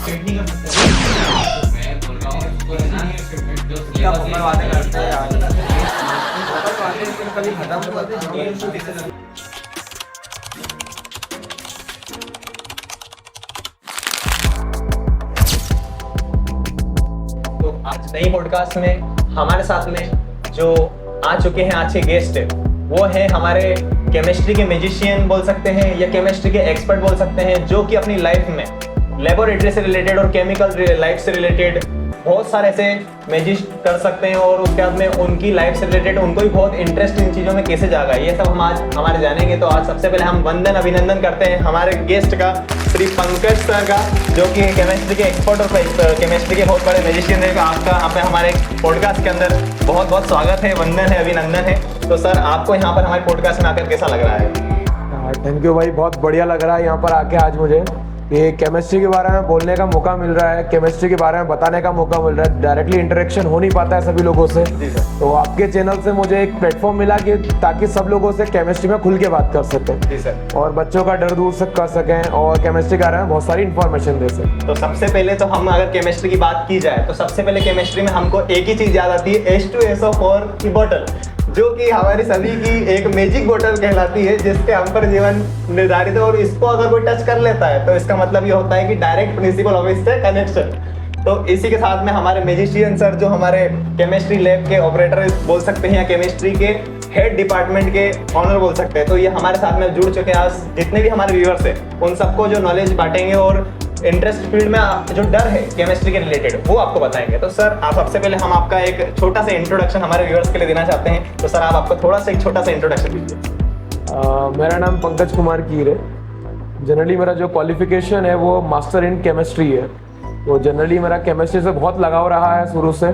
नहीं कर सकते। मैं बोल रहा हूँ उसको है ना, जो क्या सिलेबस मुंबई बातें करते हैं यार, मुंबई बातें कभी खत्म नहीं होती। तो आज नई पॉडकास्ट में हमारे साथ में जो आ चुके हैं आज के गेस्ट वो हैं हमारे केमिस्ट्री के मैजिशियन बोल सकते हैं या केमिस्ट्री के एक्सपर्ट बोल सकते हैं, जो कि अपनी लाइफ में लेबोरेटरी से रिलेटेड और केमिकल लाइफ से रिलेटेड बहुत सारे ऐसे मैजिक कर सकते हैं और उसके बाद में उनकी लाइफ से रिलेटेड उनको भी बहुत इंटरेस्ट इन चीज़ों में कैसे जागा, ये सब हम आज हमारे जानेंगे। तो आज सबसे पहले हम वंदन अभिनंदन करते हैं हमारे गेस्ट का, श्री पंकज सर का, जो कि केमिस्ट्री के एक्सपर्ट और केमिस्ट्री के बहुत बड़े मैजिशियन है। आपका हमारे पॉडकास्ट के अंदर बहुत बहुत स्वागत है, वंदन है, अभिनंदन है। तो सर आपको यहाँ पर हमारे पॉडकास्ट में आकर कैसा लग रहा है? थैंक यू भाई, बहुत बढ़िया लग रहा है यहाँ पर आके। आज मुझे ये केमिस्ट्री के बारे में बोलने का मौका मिल रहा है, केमिस्ट्री के बारे में बताने का मौका मिल रहा है। डायरेक्टली इंटरेक्शन हो नहीं पाता है सभी लोगों से, तो आपके चैनल से मुझे एक प्लेटफॉर्म मिला कि ताकि सब लोगों से केमिस्ट्री में खुल के बात कर सकें और बच्चों का डर दूर से कर सकें और केमिस्ट्री के बारे में बहुत सारी इन्फॉर्मेशन दे सकें। तो सबसे पहले तो हम अगर केमिस्ट्री की बात की जाए तो सबसे पहले केमिस्ट्री में हमको एक ही चीज याद आती है, H2SO4 की बोतल, जो कि हमारी सभी की एक मैजिक बोतल कहलाती है, जिसके हम पर जीवन निर्धारित है। और इसको अगर कोई टच कर लेता है तो इसका मतलब ये होता है कि डायरेक्ट प्रिंसिपल ऑफिस से कनेक्शन। तो इसी के साथ में हमारे मैजिशियन सर, जो हमारे केमिस्ट्री लैब के ऑपरेटर बोल सकते हैं या केमिस्ट्री के हेड डिपार्टमेंट के ऑनर बोल सकते हैं, तो ये हमारे साथ में जुड़ चुके हैं। आज जितने भी हमारे व्यूअर्स हैं उन सबको जो नॉलेज बांटेंगे और इंटरेस्ट फील्ड में जो डर है केमिस्ट्री के रिलेटेड वो आपको बताएंगे। तो सर आप सबसे पहले हम आपका एक छोटा सा इंट्रोडक्शन हमारे व्यूअर्स के लिए देना चाहते हैं। तो सर आप आपको थोड़ा सा एक छोटा सा इंट्रोडक्शन दीजिए। मेरा नाम पंकज कुमार कीर है। जनरली मेरा जो क्वालिफिकेशन है वो मास्टर इन केमिस्ट्री है। तो जनरली मेरा केमिस्ट्री से बहुत लगाव रहा है शुरू से,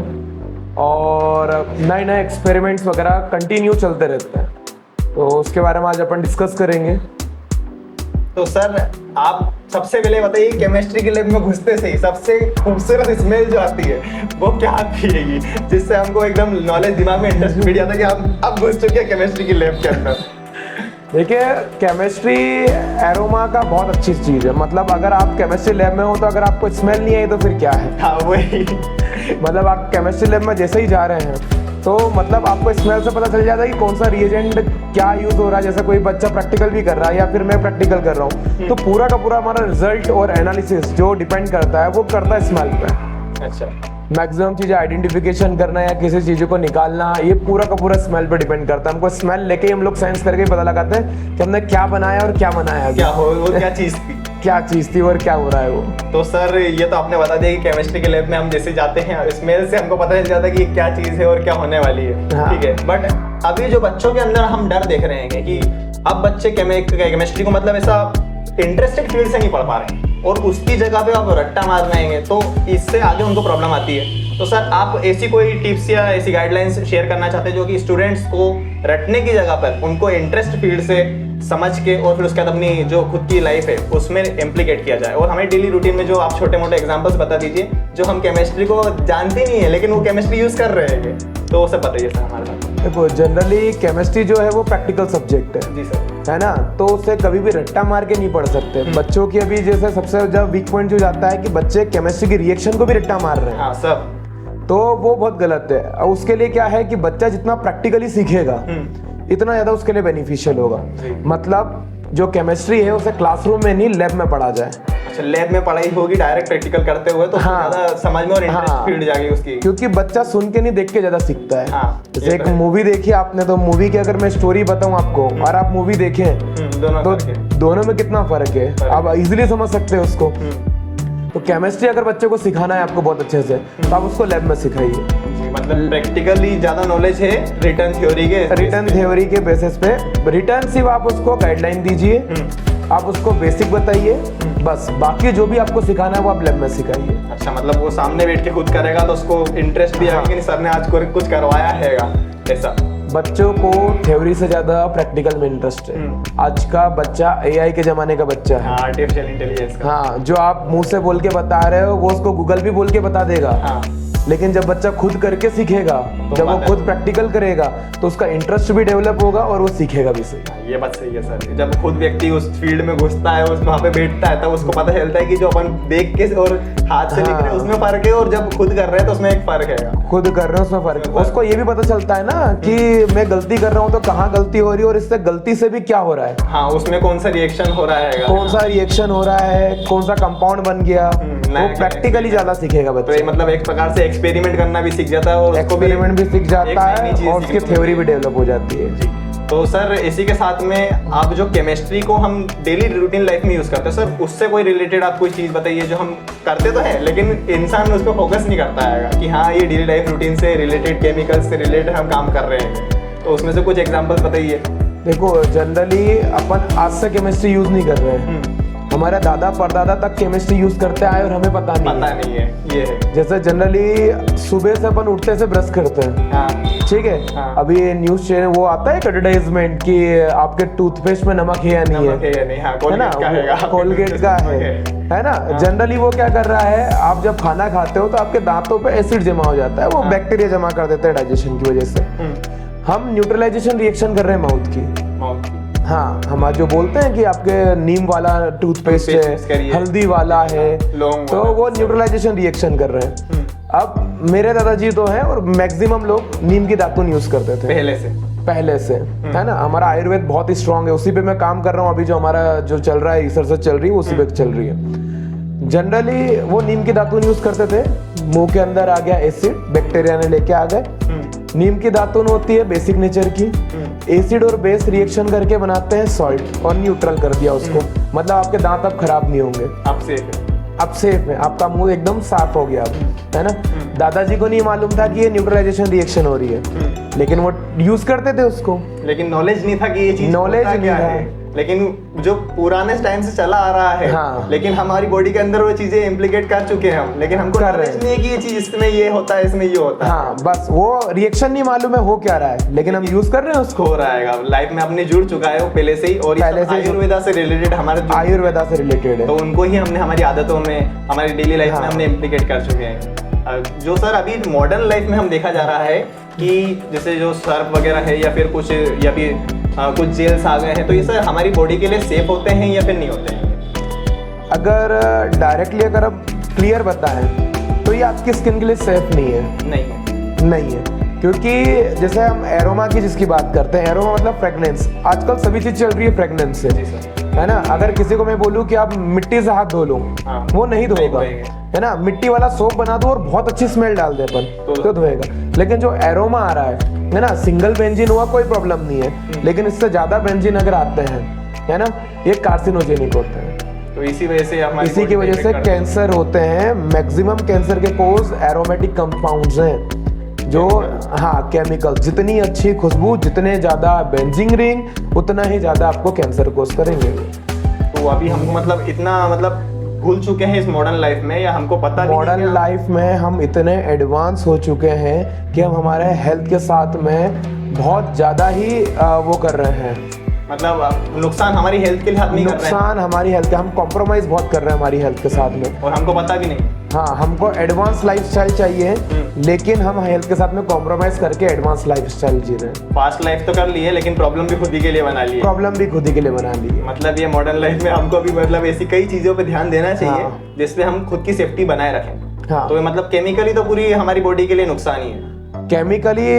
और नए नए एक्सपेरिमेंट्स वगैरह कंटिन्यू चलते रहते हैं, तो उसके बारे में आज अपन डिस्कस करेंगे। तो सर आप सबसे पहले बताइए, केमिस्ट्री के लैब में घुसते से ही सबसे खूबसूरत स्मेल जो आती है वो क्या आती है, जिससे हमको एकदम नॉलेज दिमाग में इंटरेस्ट मिल जाता है कि हम अब घुस चुके हैं केमिस्ट्री की लैब के अंदर। देखिए, केमिस्ट्री एरोमा का बहुत अच्छी चीज़ है। मतलब अगर आप केमिस्ट्री लैब में हो तो अगर आपको स्मेल नहीं आई तो फिर क्या है। हाँ वही, मतलब आप केमिस्ट्री लैब में जैसे ही जा रहे हैं तो मतलब आपको स्मेल से पता चल जाता है कि कौन सा रिएजेंट क्या यूज हो रहा है। जैसे कोई बच्चा प्रैक्टिकल भी कर रहा है या फिर मैं प्रैक्टिकल कर रहा हूँ, तो पूरा का पूरा हमारा रिजल्ट और एनालिसिस जो डिपेंड करता है वो करता है स्मेल पे। अच्छा, मैक्सिमम चीज़ें आइडेंटिफिकेशन करना या किसी चीज़ को निकालना, ये पूरा का पूरा स्मेल पे डिपेंड करता है। हमको स्मेल लेके ही हम लोग साइंस करके पता लगाते हैं कि हमने क्या बनाया और क्या बनाया, क्या हो वो क्या चीज़ थी, क्या चीज़ थी और क्या हो रहा है वो। तो सर ये तो आपने बता दिया कि केमिस्ट्री के लैब में हम जैसे जाते हैं स्मेल से हमको पता चल जाता है कि क्या चीज़ है और क्या होने वाली है। हाँ। ठीक है, बट अभी जो बच्चों के अंदर हम डर देख रहे हैं कि अब बच्चे केमिस्ट्री को मतलब ऐसा इंटरेस्टेड फील्ड से नहीं पढ़ पा रहे हैं और उसकी जगह पे आप रट्टा मार जाएंगे, तो इससे आगे उनको प्रॉब्लम आती है। तो सर आप ऐसी कोई टिप्स या ऐसी गाइडलाइंस शेयर करना चाहते हैं जो कि स्टूडेंट्स को रटने की जगह पर उनको इंटरेस्ट फील्ड से समझ के और फिर उसके बाद अपनी जो खुद की लाइफ है उसमें इम्प्लीकेट किया जाए। और हमें डेली रूटीन में जो आप छोटे मोटे एग्जांपल्स बता दीजिए जो हम केमिस्ट्री को जानते नहीं है लेकिन वो केमिस्ट्री यूज कर रहे हैं, तो वो सब बताइए सर हमारे साथ। देखो, जनरली केमिस्ट्री जो है वो प्रैक्टिकल सब्जेक्ट है। जी सर। है ना, तो उसे कभी भी रट्टा मार के नहीं पढ़ सकते। बच्चों की अभी जैसे सबसे ज्यादा वीक पॉइंट जो जाता है कि बच्चे केमिस्ट्री की रिएक्शन को भी रट्टा मार रहे हैं। हाँ सब, तो वो बहुत गलत है। और उसके लिए क्या है कि बच्चा जितना प्रैक्टिकली सीखेगा इतना ज्यादा उसके लिए बेनिफिशियल होगा। मतलब जो केमिस्ट्री है उसे क्लासरूम में नहीं लैब में पढ़ा जाए। अच्छा, लैब में पढ़ाई होगी डायरेक्ट प्रैक्टिकल करते हुए तो हाँ, ज्यादा समझ में और इंटरेस्ट फील्ड जाएगी उसकी, क्योंकि बच्चा सुन के नहीं देख के ज्यादा सीखता है। हाँ, जैसे एक मूवी देखी आपने, तो मूवी की अगर मैं स्टोरी बताऊं आपको और आप मूवी देखें तो दोनों में कितना फर्क है, आप इजीली समझ सकते हैं उसको। तो केमिस्ट्री अगर बच्चे को सिखाना है आपको बहुत अच्छे से, तो आप उसको लैब में सिखाइए। मतलब प्रैक्टिकली ज्यादा नॉलेज है रिटर्न थ्योरी के बेसिस पे। रिटर्न सिर्फ आप उसको गाइडलाइन दीजिए, आप उसको बेसिक बताइए, बस बाकी जो भी आपको सिखाना है वो आप लैब में सिखाइए। अच्छा, मतलब वो सामने बैठ के खुद करेगा तो उसको इंटरेस्ट भी आएगा कि सर ने आज कुछ करवाया है ऐसा। बच्चों को थ्योरी से ज्यादा प्रैक्टिकल में इंटरेस्ट है। आज का बच्चा एआई के जमाने का बच्चा है। आर्टिफिशियल इंटेलिजेंस का। हाँ, जो आप मुंह से बोल के बता रहे हो वो उसको गूगल भी बोल के बता देगा। हाँ। लेकिन जब बच्चा खुद करके सीखेगा, तो जब वो खुद प्रैक्टिकल करेगा तो उसका इंटरेस्ट भी डेवलप होगा और वो सीखेगा भी सही। ये बात सही है सर। जब खुद व्यक्ति उस फील्ड में घुसता है, उस वहाँ पे बैठता है, तब उसको पता चलता है कि जो अपन देख के और हाथ से लिख रहे हैं उसमें फर्क है, और जब खुद कर रहे हैं तो उसमें एक फर्क है। खुद कर रहे हैं उसमें फर्क है। उसको ये भी पता चलता है ना कि मैं गलती कर रहा हूँ तो कहाँ गलती हो रही है और इससे गलती से भी क्या हो रहा है। हाँ, उसमें कौन सा रिएक्शन हो रहा है, कौन सा रिएक्शन हो रहा है, कौन सा कंपाउंड बन गया, वो प्रैक्टिकली ज्यादा सीखेगा तो बच्चा। ये मतलब एक प्रकार से एक्सपेरिमेंट करना भी सीख जाता है, और उसको भी एक्सपेरिमेंट भी सीख जाता एक नई है चीज़ और उसकी सीखने को थ्योरी भी मिलती है। डेवलप हो जाती है। तो सर इसी के साथ में आप जो केमिस्ट्री को हम डेली रूटीन लाइफ में यूज करते हैं सर, उससे कोई रिलेटेड आप कोई चीज़ बताइए जो हम करते तो हैं लेकिन इंसान उस पर फोकस नहीं करता है कि हाँ ये डेली लाइफ रूटीन से रिलेटेड, केमिकल्स से रिलेटेड हम काम कर रहे हैं, तो उसमें से कुछ एग्जांपल्स बताइए। देखो जनरली अपन आज से केमिस्ट्री यूज नहीं कर रहे हैं, हमारे दादा परदादा तक केमिस्ट्री यूज करते आए और हमें पता नहीं है। ये है। जैसे जनरली सुबह से अपन उठते से ब्रश करते हैं, हाँ, ठीक है। हाँ। अभी न्यूज चैनल वो आता है एडवर्टाइजमेंट कि आपके टूथपेस्ट में नमक है या नहीं नमक है या नहीं, हाँ, है ना, कोलगेट का है ना। जनरली वो क्या कर रहा है, आप जब खाना खाते हो तो आपके दांतों पे एसिड जमा हो जाता है, वो बैक्टीरिया जमा कर देते हैं डाइजेशन की वजह से। हम न्यूट्रलाइजेशन रिएक्शन कर रहे हैं माउथ की। हाँ, हम आज जो बोलते हैं कि आपके नीम वाला टूथपेस्ट है, हल्दी वाला है, तो वो न्यूट्रलाइजेशन रिएक्शन कर रहे हैं। अब मेरे दादाजी तो हैं और मैक्सिमम लोग नीम की दातुन यूज करते थे पहले से, है ना। हमारा आयुर्वेद बहुत ही स्ट्रांग है, उसी पे मैं काम कर रहा हूँ अभी, जो हमारा जो चल रहा है रिसर्च चल रही है उसी पे चल रही है। जनरली वो नीम की दातुन यूज करते थे, मुंह के अंदर आ गया एसिड, बैक्टीरिया ने लेके आ गए। नीम की दातुन होती है बेसिक नेचर की, एसिड और बेस रिएक्शन करके बनाते हैं सॉल्ट और न्यूट्रल कर दिया उसको, मतलब आपके दांत अब खराब नहीं होंगे, अब सेफ है, आपका मुंह एकदम साफ हो गया अब, है ना। दादाजी को नहीं मालूम था कि ये न्यूट्रलाइजेशन रिएक्शन हो रही है, लेकिन वो यूज करते थे उसको, लेकिन नॉलेज नहीं था कि ये चीज नॉलेज होता क्या है। लेकिन जो पुराने टाइम से चला आ रहा है, हाँ। लेकिन हमारी बॉडी के अंदर वो चीजें इम्प्लीकेट कर चुके हैं हम, लेकिन हमको नॉलेज नहीं है कि ये चीज इसमें ये होता है, इसमें ये होता है। हाँ, बस वो रिएक्शन नहीं मालूम है हो क्या रहा है, लेकिन हम यूज कर रहे हैं उसको। हो रहा है लाइफ में अपने जुड़ चुका है वो पहले से ही, और पहले से आयुर्वेदा से रिलेटेड आयुर्वेदा से रिलेटेड है, तो उनको ही हमने हमारी आदतों में, हमारी डेली लाइफ में हमने इम्प्लीकेट कर चुके हैं। जो सर अभी मॉडर्न लाइफ में हम देखा जा रहा है कि जैसे जो सर्फ वगैरह है या फिर कुछ, या फिर कुछ जेल्स आ गए हैं, तो ये सर हमारी बॉडी के लिए सेफ होते हैं या फिर नहीं होते हैं? अगर डायरेक्टली अगर आप क्लियर बताएं तो ये आपकी स्किन के लिए सेफ नहीं है। नहीं है, क्योंकि जैसे हम एरोमा की जिसकी बात करते हैं, एरोमा मतलब फ्रेगनेंस, आजकल सभी चीज चल रही है फ्रेगनेंस से, है ना। अगर किसी को मैं बोलूं कि आप मिट्टी से हाथ धो लो, हाँ, वो नहीं धोएगा, है ना। मिट्टी वाला सोप बना दो और बहुत अच्छी स्मेल डाल दे अपन तो धोएगा। लेकिन जो एरोमा आ रहा है ना, सिंगल बेंजीन हुआ कोई प्रॉब्लम नहीं है, लेकिन इससे ज्यादा बेंजीन अगर आते हैं, है ना, ये कार्सिनोजेनिक होते हैं, तो इसी वजह से इसी की वजह से कैंसर होते हैं। मैक्सिमम कैंसर के कोज एरोमेटिक कंपाउंड्स हैं, जो हाँ केमिकल, जितनी अच्छी खुशबू, जितने ज्यादा बेंजीन रिंग, उतना ही ज्यादा आपको कैंसर कोज करेंगे। तो अभी हम मतलब इतना मतलब भूल चुके हैं इस मॉडर्न लाइफ में, या हमको पता भी मॉडर्न लाइफ में हम इतने एडवांस हो चुके हैं कि हम हमारे हेल्थ के साथ में बहुत ज्यादा ही वो कर रहे हैं, मतलब नुकसान हमारी हेल्थ के लिए नहीं कर रहे हैं, नुकसान हमारी हेल्थ के, हम कॉम्प्रोमाइज बहुत कर रहे हैं हमारी हेल्थ के साथ में, और हमको पता भी नहीं। हाँ, हमको एडवांस लाइफस्टाइल चाहिए, लेकिन हम हेल्थ के साथ में कॉम्प्रोमाइज करके एडवांस लाइफस्टाइल जी रहे हैं। फास्ट लाइफ तो कर ली है, लेकिन प्रॉब्लम भी खुद ही के लिए बना ली है। प्रॉब्लम भी खुद ही के लिए बना ली है। मतलब ये मॉडर्न लाइफ में हमको भी मतलब ऐसी कई चीजों पे ध्यान देना चाहिए, हाँ। जिससे हम खुद की सेफ्टी बनाए रखें। हाँ। तो ये मतलब केमिकली तो पूरी हमारी बॉडी के लिए नुकसान ही है। केमिकली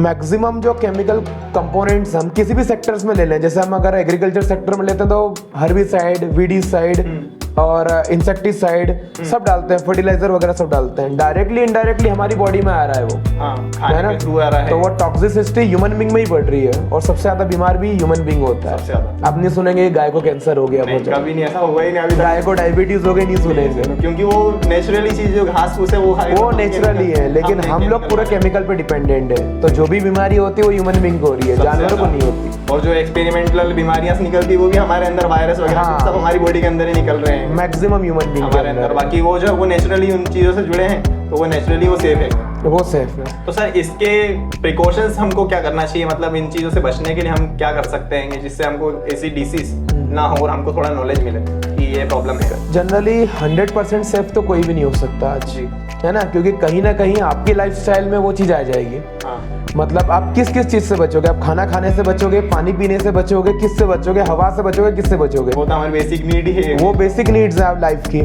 मैक्सिमम जो केमिकल कंपोनेंट्स हम किसी भी सेक्टर्स में ले लें, जैसे हम अगर एग्रीकल्चर सेक्टर में लेते हैं तो हर्बिसाइड, वीडिसाइड और इंसेक्टिसाइड सब डालते हैं, फर्टिलाइजर वगैरह सब डालते हैं, डायरेक्टली इनडायरेक्टली हमारी बॉडी में आ रहा है वो, हाँ, है खाने ना। के थ्रू आ रहा है। तो वो टॉक्सिसिटी ह्यूमन बींग में ही बढ़ रही है, और सबसे ज्यादा बीमार भी ह्यूमन बींग होता है। सबसे ज्यादा। आप नहीं सुनेंगे गाय को कैंसर हो गया, नहीं, कभी नहीं ऐसा हुआ ही नहीं अभी तक। गाय को डायबिटीज हो गई, नहीं सुनेंगे, क्योंकि वो नेचुरली चीज जो घास फूस है वो नेचुरली है, लेकिन हम लोग पूरा केमिकल पे डिपेंडेंट है, तो जो भी बीमारी होती है वो ह्यूमन बींग को हो रही है, जानवर को नहीं होती। और जो एक्सपेरिमेंटल बीमारियां निकलती है वो भी हमारे अंदर, वायरस वगैरह हाँ। सब हमारी बॉडी के अंदर ही निकल रहे हैं, मैक्सिमम ह्यूमन बींग हमारे अंदर। बाकी वो जो वो नेचुरली उन चीजों से जुड़े हैं, तो वो नेचुरली वो सेफ है, वो सेफ है। तो सर इसके प्रिकॉशंस हमको क्या करना चाहिए, मतलब इन चीज़ों से बचने के लिए हम क्या कर सकते हैं जिससे हमको ऐसी डिसीज ना हो और हमको थोड़ा नॉलेज मिले कि ये प्रॉब्लम है? जनरली 100% सेफ तो कोई भी नहीं हो सकता आज, जी, है ना, क्योंकि कहीं ना कहीं आपकी लाइफस्टाइल में वो चीज़ आ जाएगी। हाँ, मतलब आप किस किस चीज से बचोगे? आप खाना खाने से बचोगे, पानी पीने से बचोगे, किससे बचोगे, हवा से बचोगे, किससे बचोगे? वो तो हमारी बेसिक नीड ही है। वो बेसिक नीड्स है आप लाइफ की।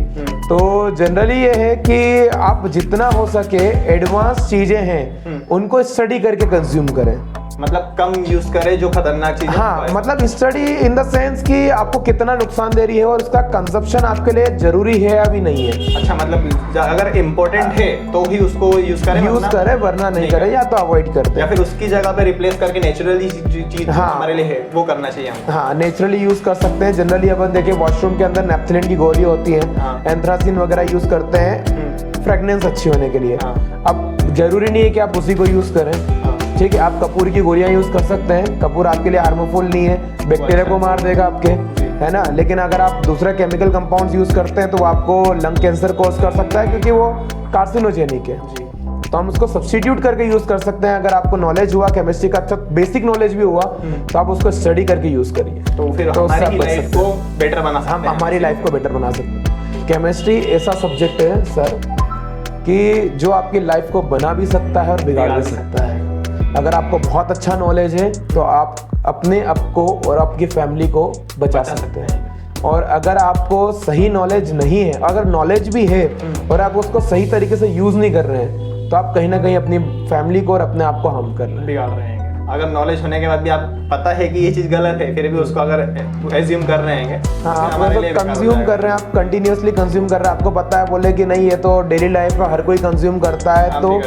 तो जनरली ये है कि आप जितना हो सके एडवांस चीजें हैं उनको स्टडी करके कंज्यूम करें। मतलब कम यूज करें जो खतरनाक चीजें। हाँ, मतलब स्टडी इन द सेंस कि आपको कितना नुकसान दे रही है और उसका कंजप्शन आपके लिए जरूरी है अभी नहीं है। अच्छा, मतलब अगर इम्पोर्टेंट है तो ही उसको यूज करें, वरना नहीं करें, या तो अवॉइड करते या हैं। फिर उसकी जगह पे रिप्लेस करके नेचुरली चीज हाँ, हमारे लिए है वो करना चाहिए हमको। हाँ, नेचुरली यूज कर सकते हैं। जनरली अपन देखिए वॉशरूम के अंदर नेप्थलिन की गोली होती है, हाँ। एंथ्रासिन वगैरह यूज करते हैं फ्रेगनेंस अच्छी होने के लिए। हाँ। अब जरूरी नहीं है कि आप उसी को यूज करें, ठीक है, आप कपूर की गोलियां यूज कर सकते हैं। कपूर आपके लिए हार्मफुल नहीं है, बैक्टीरिया को मार देगा आपके, है ना। लेकिन अगर आप दूसरा केमिकल कंपाउंड्स यूज करते हैं तो वो आपको लंग कैंसर कॉज कर सकता है क्योंकि वो कार्सिनोजेनिक है। तो हम उसको सब्स्टिट्यूट करके यूज कर सकते हैं। अगर आपको नॉलेज हुआ केमिस्ट्री का, अच्छा बेसिक नॉलेज भी हुआ, तो आप उसको स्टडी करके यूज करिए। तो फिर तो हमारी सब बच लाइफ सकते को बेटर बना सकते हम हैं। हमारी लाइफ को बेटर बना सकते हैं। केमिस्ट्री ऐसा सब्जेक्ट है सर कि जो आपकी लाइफ को बना भी सकता है और बिगाड़ भी सकता है। अगर आपको बहुत अच्छा नॉलेज है तो आप अपने आप को और आपकी फैमिली को बचा सकते हैं। और अगर आपको सही नॉलेज नहीं है, अगर नॉलेज भी है और आप उसको सही तरीके से यूज नहीं कर रहे हैं, तो आप कहीं ना कहीं अपनी फैमिली को और अपने आप को हार्म कर रहे हैं, बिगाड़ रहे हैं। अगर नॉलेज होने के बाद भी आप पता है कि ये चीज गलत है, फिर भी उसको अगर एज्यूम कर रहे हैं, हाँ, आप उसको कंज्यूम कर रहे हैं, आप कंटिन्यूअसली कंज्यूम कर रहे हैं। आपको पता है, बोले कि नहीं ये तो डेली लाइफ में हर कोई कंज्यूम करता है, तो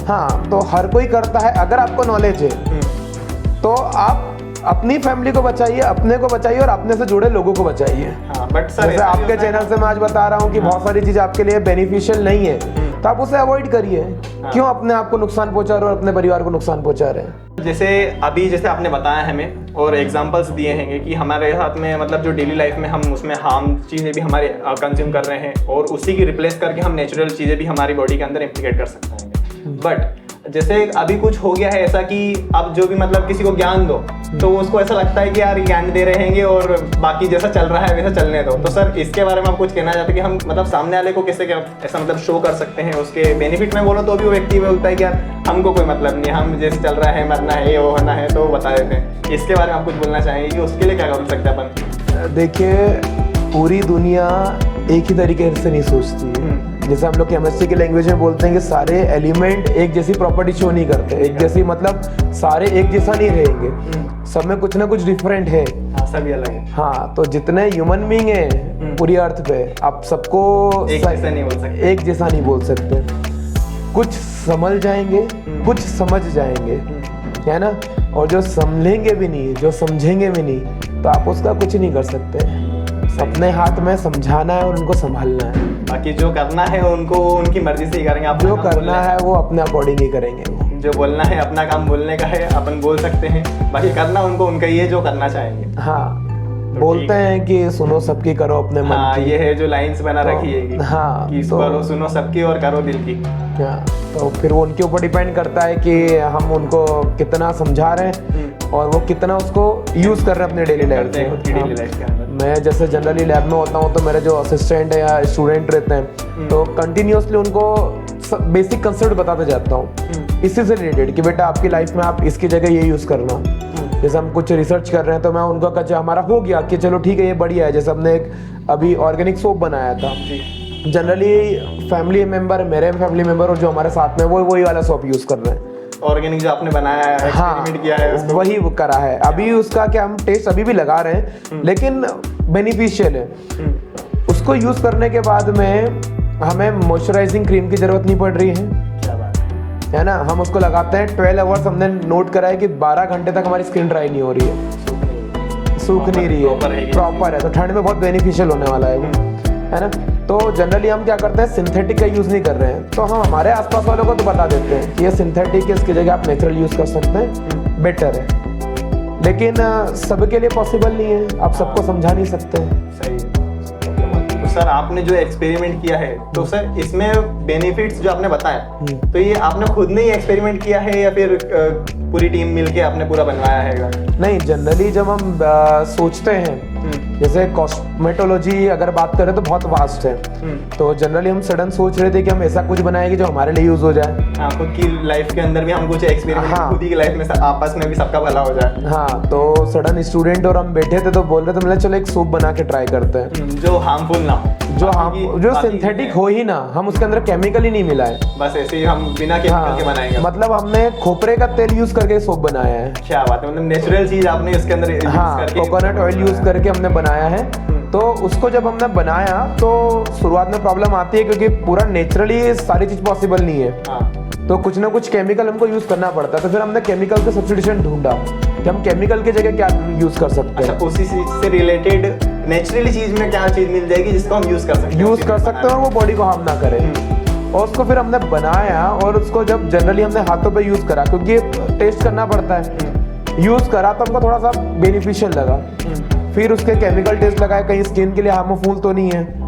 हाँ, तो हर कोई करता है। अगर आपको नॉलेज है तो आप अपनी फैमिली को बचाइए, अपने को बचाइए और अपने से जुड़े लोगों को बचाइए। बट सर जैसे आपके चैनल से मैं आज बता रहा हूँ कि बहुत सारी चीज आपके लिए बेनिफिशियल नहीं है, तो आप उसे अवॉइड करिए। क्यों अपने आप को नुकसान पहुंचा रहे हो और अपने परिवार को नुकसान पहुंचा रहे हैं? जैसे आपने बताया हमें और एग्जांपल्स दिए हैं कि हमारे साथ में मतलब जो डेली लाइफ में हम उसमें हार्म चीज़ें भी हमारे कंज्यूम कर रहे हैं और उसी की रिप्लेस करके हम नेचुरल चीज़ें भी हमारी बॉडी के अंदर इम्प्लीकेट कर सकते हैं। बट जैसे अभी कुछ हो गया है ऐसा कि अब जो भी मतलब किसी को ज्ञान दो तो उसको ऐसा लगता है कि यार ज्ञान दे रहे हैं और बाकी जैसा चल रहा है वैसा चलने दो। तो सर इसके बारे में आप कुछ कहना चाहते हैं कि हम मतलब सामने वाले को कैसे ऐसा मतलब शो कर सकते हैं उसके बेनिफिट में बोलो तो भी वो व्यक्ति बोलता है कि यार हमको कोई मतलब नहीं, हम जैसे चल रहा है, मरना है, ये वो होना है, तो बता देते हैं। इसके बारे में आप कुछ बोलना चाहेंगे कि उसके लिए क्या कर सकते हैं अपन? देखिए, पूरी दुनिया एक ही तरीके से नहीं सोचती है। जैसे हम लोग केमिस्ट्री की लैंग्वेज में बोलते हैं कि सारे एलिमेंट एक जैसी प्रॉपर्टी शो नहीं करते, एक जैसी मतलब सारे एक जैसा नहीं रहेंगे, सब में कुछ ना कुछ डिफरेंट है। हाँ, सभी अलग है। हाँ, तो जितने ह्यूमन बीइंग है पूरी अर्थ पे, आप सबको एक जैसा नहीं बोल सकते, एक जैसा नहीं बोल सकते। कुछ समझ जाएंगे, कुछ समझ जाएंगे, है ना। और जो समझेंगे भी नहीं, जो समझेंगे भी नहीं, तो आप उसका कुछ नहीं कर सकते। अपने हाथ में समझाना है और उनको संभालना है। बाकी जो करना है उनको उनकी मर्जी से ही करेंगे। आप जो करना है वो अपने अकॉर्डिंग ही करेंगे। जो बोलना है, अपना काम बोलने का है, अपन बोल सकते हैं, बाकी करना उनको उनका ही है जो करना चाहेंगे। हाँ, बोलते हैं कि सुनो सबकी, करो अपने मन हाँ, की। ये है जो लाइंस बना रखी है हाँ, कि तो करो, सुनो सबकी और करो दिल की। हाँ, तो फिर वो उनके ऊपर डिपेंड करता है कि हम उनको कितना समझा रहे हैं और वो कितना उसको यूज कर रहे हैं अपने डेली लाइफ में। मैं जैसे जनरली लैब में होता हूँ तो मेरे जो असिस्टेंट है या स्टूडेंट रहते हैं तो कंटिन्यूसली उनको बेसिक कंसेप्ट बताते जाता हूँ इसी से रिलेटेड कि बेटा आपकी लाइफ में आप इसकी जगह ये यूज करना। जैसे हम कुछ रिसर्च कर रहे हैं तो मैं उनको कहा हमारा हो गया कि चलो ठीक है ये बढ़िया है। जैसे हमने एक अभी ऑर्गेनिक सोप बनाया था, जनरली फैमिली मेंबर, मेरे फैमिली मेंबर और जो हमारे साथ में वो वही वाला सोप यूज कर रहे हैं। ऑर्गेनिक जो आपने बनाया है, एक्सपेरिमेंट किया है उसको, वही वो करा है। अभी उसका क्या हम टेस्ट अभी भी लगा रहे हैं लेकिन बेनिफिशियल है। उसको यूज करने के बाद में हमें मॉइस्चराइजिंग क्रीम की जरूरत नहीं पड़ रही है ना। हम उसको लगाते हैं 12 आवर्स, हमने नोट करा है कि 12 घंटे तक हमारी स्किन ड्राई नहीं हो रही है, सूख नहीं रही है, प्रॉपर है। तो ठंड में बहुत बेनिफिशियल होने वाला है वो, है ना। तो जनरली हम क्या करते हैं, सिंथेटिक का यूज नहीं कर रहे हैं, तो हम हमारे आसपास वालों को तो बता देते हैं कि ये सिंथेटिक है, इसकी जगह आप नेचुरल यूज कर सकते हैं, बेटर है। लेकिन सबके लिए पॉसिबल नहीं है, आप सबको समझा नहीं सकते हैं। सही है। तो सर आपने जो एक्सपेरिमेंट किया है तो सर इसमें बेनिफिट्स जो आपने बताया तो ये आपने खुद ने ही एक्सपेरिमेंट किया है या फिर पूरी टीम मिलके आपने पूरा बनवाया हैगा? नहीं, जनरली जब हम सोचते हैं, जैसे कॉस्मेटोलॉजी अगर बात करें तो बहुत वास्ट है, तो जनरली हम सडन सोच रहे थे कि हम ऐसा कुछ बनाएंगे जो हमारे लिए यूज हो जाए। हाँ, खुद की लाइफ के अंदर भी हम कुछ एक्सपीरियंस, हाँ, खुद ही की लाइफ में आपस में भी सबका भला हो जाए। हाँ, तो सडन स्टूडेंट और हम बैठे थे तो बोल रहे थे मतलब चलो एक सोप बना के ट्राई करते हैं जो हार्मफुल ना हो, जो सिंथेटिक हो ही ना, हम उसके अंदर केमिकल ही नहीं मिलाए, बस ऐसे ही हम बिना केमिकल के बनाएंगे। मतलब हमने खोपरे का तेल यूज करके सोप बनाया है। क्या बात है, मतलब नेचुरल चीज आपने उसके अंदर यूज हाँ, करके, कोकोनट ऑयल यूज करके हमने बनाया है। तो उसको जब हमने बनाया तो शुरुआत में प्रॉब्लम आती है क्योंकि पूरा नेचुरली सारी चीज पॉसिबल नहीं है। तो कुछ ना कुछ केमिकल हमको यूज करना पड़ता है। तो फिर हमने केमिकल का सब्स्टिट्यूशन ढूंढा कि हम केमिकल की जगह क्या यूज कर सकते हैं। अच्छा, उसी चीज से रिलेटेड नेचुरली चीज में क्या चीज मिल जाएगी जिसको हम यूज कर सकते हैं और वो बॉडी को हार्म ना करे। और उसको फिर हमने बनाया और उसको जब जनरली हमने हाथों पे यूज करा क्योंकि टेस्ट करना पड़ता है, यूज करा तो हमको थोड़ा सा बेनिफिशियल लगा। फिर उसके केमिकल टेस्ट लगाए, कहीं स्किन के लिए हार्मफुल तो नहीं है।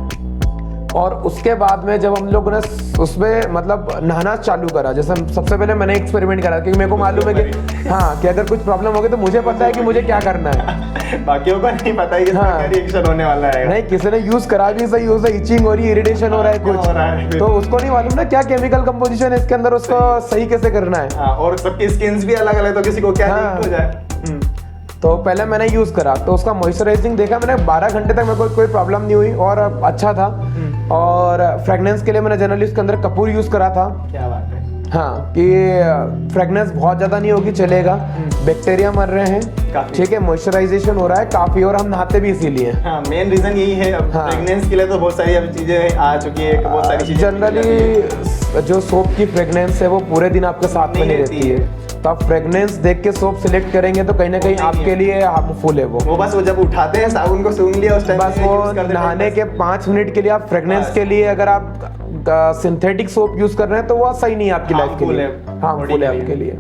और उसके बाद में जब हम लोगों ने उसमें मतलब नहाना चालू करा, जैसे सबसे पहले मैंने एक्सपेरिमेंट करा क्योंकि मेरे को मालूम है कि हाँ कि अगर कुछ प्रॉब्लम होगी तो मुझे पता है कि मुझे क्या करना है, बाकियों को नहीं पता है कि क्या रिएक्शन होने वाला है। नहीं, किसी ने यूज करा भी सही, उसे इचिंग हो रही है, इरिटेशन हो रहा है कुछ, तो उसको नहीं मालूम ना क्या केमिकल कंपोजिशन है इसके अंदर, उसको सही कैसे करना है। और सबकी स्किन्स भी अलग अलग, तो किसी को क्या हो जाए। तो पहले मैंने यूज करा तो उसका मॉइस्चराइजिंग देखा मैंने, 12 घंटे तक मेरे को कोई प्रॉब्लम नहीं हुई और अच्छा था। और फ्रेगनेंस के लिए मैंने जनरली उसके अंदर कपूर यूज करा था। क्या बात है। हाँ, कि फ्रेगनेंस बहुत ज्यादा नहीं होगी, चलेगा, बैक्टीरिया मर रहे हैं, ठीक है, मॉइस्चराइजेशन हो रहा है काफी, और हम नहाते भी इसीलिए। हाँ, मेन रीजन यही है। फ्रेगनेंस के लिए तो बहुत सारी अब चीजें आ चुकी है, बहुत सारी चीजें। जनरली जो सोप की फ्रेगनेंस है वो पूरे दिन आपके साथ में नहीं रहती है, तो आप फ्रेगनेंस देख के सोप सिलेक्ट करेंगे तो कहीं ना कहीं आपके लिए हार्मफुल है वो बस वो जब उठाते हैं साबुन को सूंघ लिया उस टाइम, बस वो नहाने के 5 मिनट के लिए आप फ्रेगनेंस के लिए अगर आप सिंथेटिक सोप यूज कर रहे हैं तो वो सही नहीं है आपकी लाइफ के लिए, हार्मफुल है आपके लिए।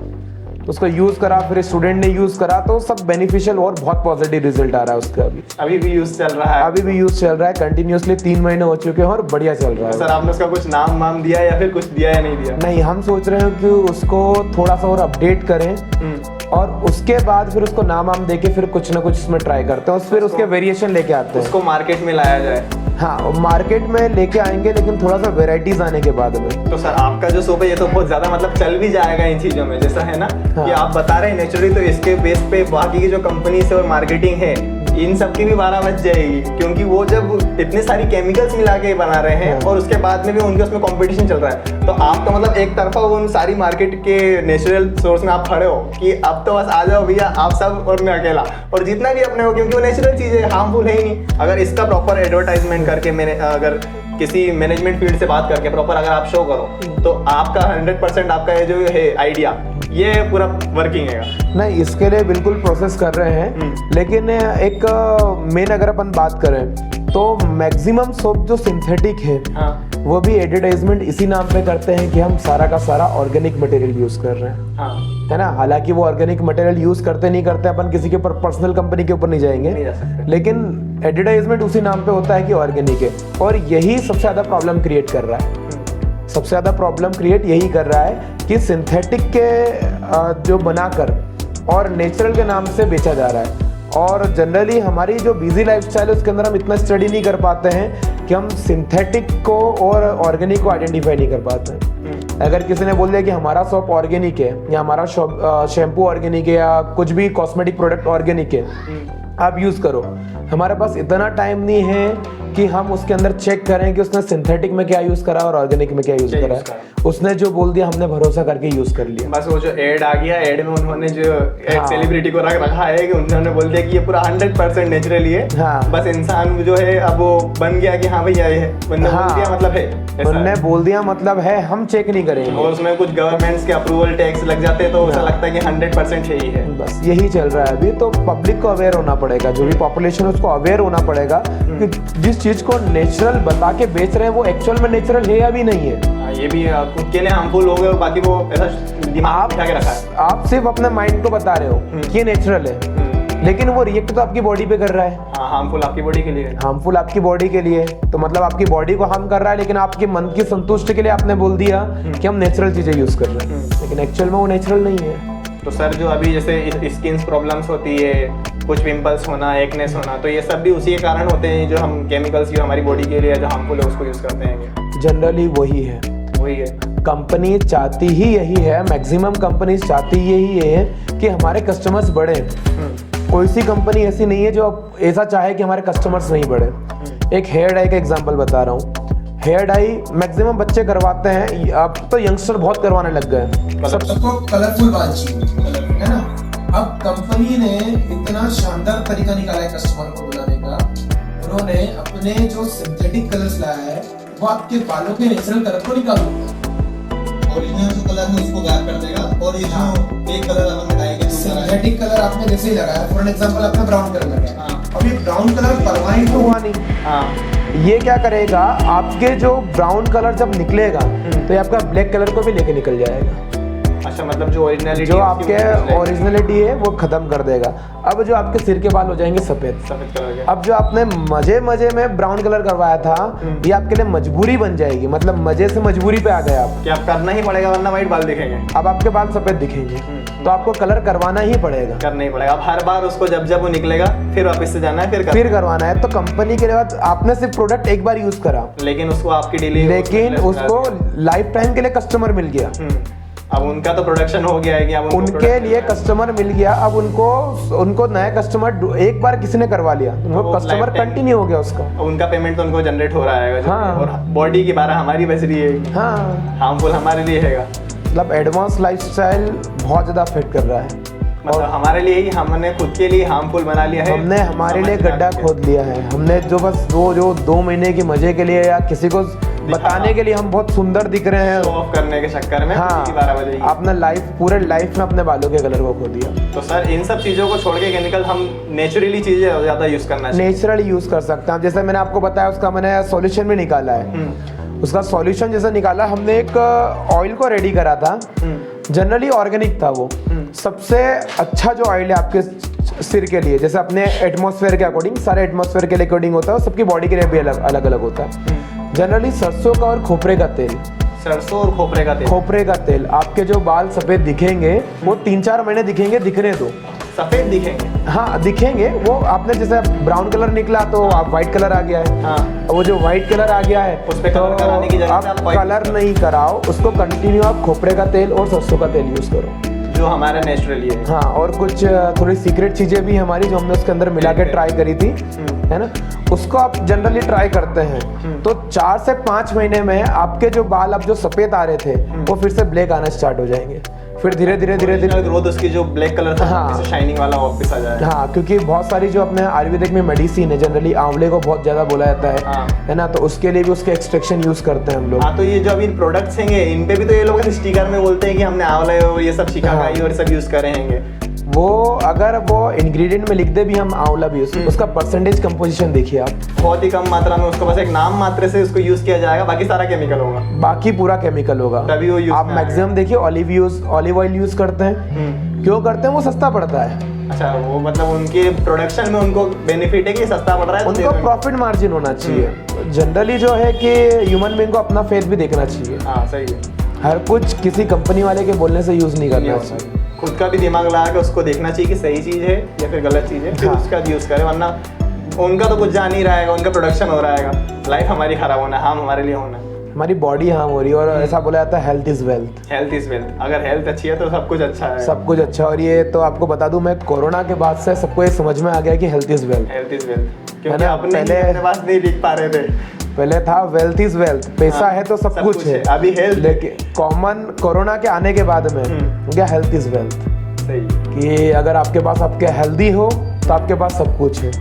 तो उसको यूज करा, फिर स्टूडेंट ने यूज करा तो सब बेनिफिशियल और बहुत पॉजिटिव रिजल्ट आ रहा है उसका। अभी भी यूज चल रहा है? अभी भी यूज चल रहा है कंटिन्यूअसली, 3 महीने हो चुके हैं और बढ़िया चल रहा है। सर आपने उसका कुछ नाम दिया या फिर कुछ दिया या नहीं दिया? नहीं, हम सोच रहे हैं कि उसको थोड़ा सा और अपडेट करें और उसके बाद फिर उसको नाम देके फिर कुछ ना कुछ इसमें ट्राई करते हैं, फिर उसके वेरिएशन लेके आते हैं, उसको मार्केट में लाया जाए। हाँ, मार्केट में लेके आएंगे लेकिन थोड़ा सा वेराइटीज आने के बाद में। तो सर आपका जो सोप है ये तो बहुत ज्यादा मतलब चल भी जाएगा इन चीजों में, जैसा है ना कि आप बता रहे हैं नेचुरली, तो इसके बेस पे बाकी की जो कंपनीज और मार्केटिंग है इन सब की भी 12 बज जाएगी, क्योंकि वो जब इतने सारी केमिकल्स मिला के बना रहे हैं और उसके बाद में भी उनके उसमें कंपटीशन चल रहा है, तो आप तो मतलब एक तरफा उन सारी मार्केट के नेचुरल सोर्स में आप खड़े हो कि अब तो बस आ जाओ भैया आप सब और मैं अकेला, और जितना भी अपने हो, क्योंकि वो नेचुरल चीज़ है, हार्मफुल है ही नहीं। अगर इसका प्रॉपर एडवर्टाइजमेंट करके मैंने अगर किसी मैनेजमेंट फील्ड से बात करके प्रॉपर अगर आप शो करो तो आपका 100% आपका ये जो है आइडिया ये पूरा वर्किंग है। नहीं, इसके लिए बिल्कुल प्रोसेस कर रहे हैं, लेकिन एक मेन अगर अपन बात करें तो मैक्सिमम सोप जो सिंथेटिक है वो भी एडवर्टाइजमेंट इसी नाम पे करते हैं कि हम सारा का सारा ऑर्गेनिक मटेरियल यूज कर रहे हैं, है ना। हालांकि वो ऑर्गेनिक मटेरियल यूज करते नहीं करते, अपन किसी के ऊपर पर्सनल कंपनी के ऊपर नहीं जाएंगे, लेकिन एडवर्टाइजमेंट उसी नाम पे होता है कि ऑर्गेनिक है, और यही सबसे ज्यादा प्रॉब्लम क्रिएट कर रहा है। सबसे ज्यादा प्रॉब्लम क्रिएट यही कर रहा है कि सिंथेटिक के जो बनाकर और नेचुरल के नाम से बेचा जा रहा है। और जनरली हमारी जो बिजी लाइफस्टाइल है उसके अंदर हम इतना स्टडी नहीं कर पाते हैं कि हम सिंथेटिक को और ऑर्गेनिक को आइडेंटिफाई नहीं कर पाते हैं। अगर किसी ने बोल दिया कि हमारा सोप ऑर्गेनिक है या हमारा शैम्पू ऑर्गेनिक है या कुछ भी कॉस्मेटिक प्रोडक्ट ऑर्गेनिक है, आप यूज करो, हमारे पास इतना टाइम नहीं है कि हम उसके अंदर चेक करें कि उसने सिंथेटिक में क्या यूज करा और ऑर्गेनिक में क्या यूज करा है। उसने जो बोल दिया हमने भरोसा करके यूज कर लिया। बस वो जो एड आ गया, एड में उन्होंने जो एक सेलिब्रिटी को रखा है कि उन्होंने बोल दिया कि ये पूरा 100% नेचुरली है। बस इंसान जो है अब वो बन गया कि हाँ भैया ये है, बोल दिया मतलब है, उन्होंने बोल दिया मतलब है, हम चेक नहीं करेंगे। और उसमें कुछ गवर्नमेंट्स के अप्रूवल टैक्स लग जाते हैं तो ऐसा लगता है कि 100% है ही है। बस यही चल रहा है अभी। तो पब्लिक को अवेयर होना पड़ेगा, जो भी पॉपुलेशन है उसको अवेयर होना पड़ेगा कि जिस चीज को नेचुरल बता के बेच रहे हैं वो एक्चुअल में नेचुरल है या भी नहीं है। ये भी खुद के लिए हार्मफुल हो गए और बाकी वो ऐसा दिमाग में रखा है। आप सिर्फ अपने माइंड को बता रहे हो कि ये नेचुरल है, लेकिन वो रिएक्ट तो आपकी बॉडी पे कर रहा है। हार्मफुल आपकी बॉडी के लिए, हार्मफुल आपकी बॉडी के लिए, तो मतलब आपकी बॉडी को हार्म कर रहा है, लेकिन आपके मन की संतुष्टि के लिए आपने बोल दिया कि हम नेचुरल चीजें यूज कर रहे हैं, लेकिन एक्चुअल में वो नेचुरल नहीं है। तो सर जो अभी जैसे स्किन प्रॉब्लम्स होती है, कुछ पिंपल्स होना, एक्नेस होना, तो ये सब भी उसी के कारण होते हैं जो हम केमिकल्स जो हमारी बॉडी के लिए जो हार्मफुल है उसको यूज़ करते हैं? जनरली वही है कंपनी चाहती ही यही है, मैक्सिमम कंपनीज चाहती यही है कि हमारे कस्टमर्स बढ़े। कोई सी कंपनी ऐसी नहीं है जो ऐसा चाहे कि हमारे कस्टमर्स नहीं बढ़े। एक हेयर डाई का एग्जांपल बता रहा हूँ। हेयर डाई मैक्सिमम बच्चे करवाते हैं, अब तो यंगस्टर बहुत करवाने लग गए। सबको कलरफुल बाल चाहिए, है ना। अब कंपनी ने इतना शानदार तरीका निकाला है कस्टमर को बुलाने का, उन्होंने अपने जो सिंथेटिक कलर्स लाया है वो आपके बालों के नेचुरल कलर को निकालूंगा। ओरिजिनल जो कलर है उसको गायब कर देगा, और ये जो एक कलर हम लगाएंगे सिंथेटिक कलर आपने जैसे ही लगाया, फॉर एग्जांपल आपने ब्राउन कलर लगाया, अब ये ब्राउन कलर परमानेंट तो हुआ नहीं। हाँ, ये क्या करेगा, आपके जो ब्राउन कलर जब निकलेगा तो ये आपका ब्लैक कलर को भी लेके निकल जाएगा। अच्छा, मतलब जो ओरिजिनलिटी जो आपके ओरिजिनलिटी है वो खत्म कर देगा। अब जो आपके सिर के बाल हो जाएंगे सफेद कलर के। अब जो आपने मजे में ब्राउन कलर करवाया था ये आपके लिए मजबूरी बन जाएगी, मतलब मजे से मजबूरी पे आ गए आप कि आप करना ही पड़ेगा वरना वाइट बाल दिखेंगे। अब आपके बाल सफेद दिखेंगे तो आपको कलर करवाना ही पड़ेगा। करना ही पड़ेगा। अब हर बार उसको जब वो निकलेगा फिर वापस से जाना है, फिर करवाना है। तो कंपनी के बाद आपने सिर्फ प्रोडक्ट एक बार यूज करा, लेकिन उसको आपकी डेली, लेकिन उसको लाइफ टाइम के लिए कस्टमर मिल गया। अब उनका तो प्रोडक्शन हो गया है कि अब उनके लिए कस्टमर मिल गया। अब उनको नया कस्टमर एक बार किसी ने करवा लिया, उनको कस्टमर कंटिन्यू हो गया उसका। उनका पेमेंट तो उनको जनरेट हो रहा है। हाँ। और बॉडी की 12 हमारी बच रही है। हाँ, हार्मफुल हमारे लिए है। मतलब एडवांस लाइफस्टाइल बहुत ज्यादा अफेक्ट कर रहा है। मतलब हमारे लिए ही हमने खुद के लिए हार्मफुल बना लिया है। हमने हमारे लिए गड्ढा खोद लिया है। हमने जो बस जो 2 महीने की मजे के लिए या किसी को बताने के लिए हम बहुत सुंदर दिख रहे हैं, शो ऑफ करने के चक्कर में हाँ, 12 बजे अपना पूरे लाइफ में अपने बालों के कलर को खो दिया। तो सर इन सब चीजों को छोड़ के केमिकल हम नेचुरली चीजें ज्यादा यूज करना चाहिए। नेचुरली यूज कर सकते हैं। जैसे मैंने आपको बताया उसका मैंने सॉल्यूशन भी निकाला है। उसका सॉल्यूशन जैसे निकाला, हमने एक ऑयल को रेडी करा था, जनरली ऑर्गेनिक था वो। सबसे अच्छा जो ऑयल है आपके सिर के लिए, जैसे अपने एटमॉस्फेयर के अकॉर्डिंग, सारे एटमॉस्फेयर के अकॉर्डिंग होता है, सबकी बॉडी के लिए भी अलग अलग होता है। जनरली सरसों का और खोपरे का तेल, सरसों और खोपरे का तेल आपके जो बाल सफेद दिखेंगे वो 3-4 महीने दिखेंगे, दिखने दो, सफेद दिखेंगे। हाँ दिखेंगे। वो आपने जैसे ब्राउन कलर निकला तो आप व्हाइट कलर आ गया है। हाँ। वो जो व्हाइट कलर आ गया है उस पे कलर कराने की जगह आप कलर नहीं कराओ, उसको कंटिन्यू आप खोपरे का तेल और सरसों का तेल यूज करो, जो हमारा नेचुरली है। हाँ, और कुछ थोड़ी सीक्रेट चीजें भी हमारी जो हमने उसके अंदर मिला के ट्राई करी थी, है ना, उसको आप जनरली ट्राई करते हैं तो 4 से 5 महीने में आपके जो बाल अब जो सफेद आ रहे थे वो फिर से ब्लैक आना स्टार्ट हो जाएंगे। फिर धीरे धीरे ग्रोथ उसकी जो ब्लैक कलर था, हाँ, शाइनिंग वाला वापस आ जाएगा। हाँ, क्योंकि बहुत सारी जो अपने आयुर्वेदिक में मेडिसिन है, जनरली आंवले को बहुत ज्यादा बोला जाता है, हाँ, है ना, तो उसके लिए भी उसके एक्सट्रैक्शन यूज करते हैं हम लोग। हाँ, तो ये जो अभी प्रोडक्ट्स हैं इन पे भी तो ये लोग स्टिकर में बोलते हैं कि हमने आंवला और ये सब शिकाकाई और सब यूज करे हैं। वो अगर वो इंग्रेडिएंट में लिख दे भी हम आंवला भी उसका परसेंटेज कंपोजिशन देखिए आप, बहुत ही कम मात्रा में उसको बस एक नाम मात्र से उसको यूज किया जाएगा, बाकी सारा केमिकल होगा, बाकी पूरा केमिकल होगा। तभी वो यूज आप मैक्सिमम देखिए ऑलिव ऑयल यूज करते हैं। क्यों करते हैं? वो सस्ता पड़ता है। अच्छा, वो मतलब उनके प्रोडक्शन में उनको बेनिफिट है कि सस्ता पड़ रहा है, उनको प्रॉफिट मार्जिन होना चाहिए। जनरली जो है कि ह्यूमन बीइंग को अपना फेस भी देखना चाहिए। हाँ, सही है। हर कुछ किसी कंपनी वाले के बोलने से यूज नहीं करना चाहिए। खुद का भी दिमाग लगा के उसको देखना चाहिए कि सही चीज है या फिर गलत चीज है, फिर हाँ, उसका यूज करे, वरना उनका तो कुछ जान ही रहेगा, उनका प्रोडक्शन हो रहेगा, लाइफ हमारी खराब होना, हार्म हमारे लिए होना, हमारी बॉडी हार्म हो रही है। और ऐसा बोला जाता है health is wealth. Health is wealth. अगर हेल्थ अच्छी है तो सब कुछ अच्छा है। सब कुछ अच्छा। और ये तो आपको बता दूं, मैं कोरोना के बाद से सबको ये समझ में आ गया कि health is wealth. Health is wealth, क्योंकि ना, अपने अपने पास नहीं लिख पा रहे थे। पहले था वेल्थ इज वेल्थ, पैसा हाँ, है तो सब कुछ है। अभी हेल्थ, लेकिन कॉमन कोरोना के आने के बाद में क्या हेल्थ इज वेल्थ, सही कि अगर आपके पास आपके हेल्दी हो तो आपके पास सब कुछ है।